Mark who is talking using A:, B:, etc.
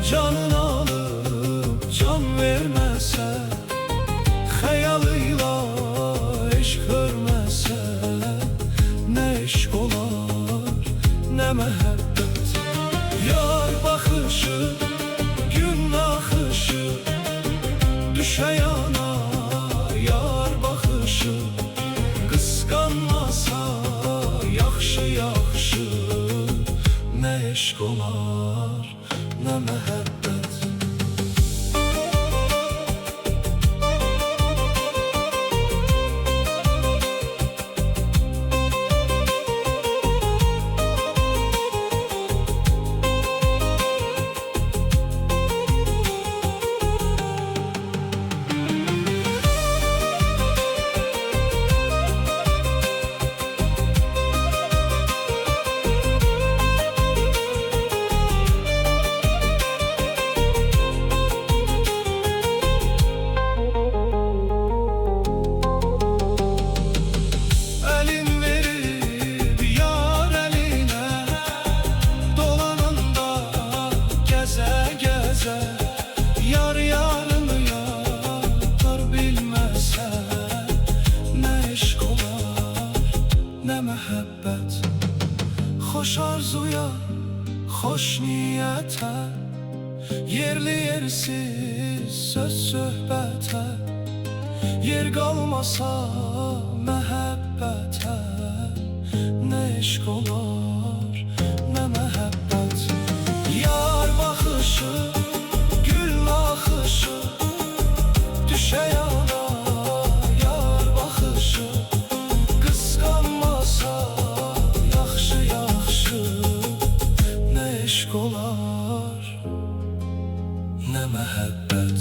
A: Canını alıp can vermese, hayalıyla eşk görmese, ne eşk olar ne mehabbet. Yar bakışı, gün akışı, düşe yana yar bakışı. Kıskanmasa yaxşı yaxşı, ne eşk olar ne mehabbet. Yar yarını yatar bilmese, ne eşk olar ne mehabbet. Hoş arzuya, hoş niyete, yerli yersiz söz söhbete, yer kalmasa mehabbete, ne eşk olar ne mehabbet. Yar bakışı, düşe yana yar bakışı. Kıskanmasa yaxşı yaxşı, ne eşk olar ne mehabbet.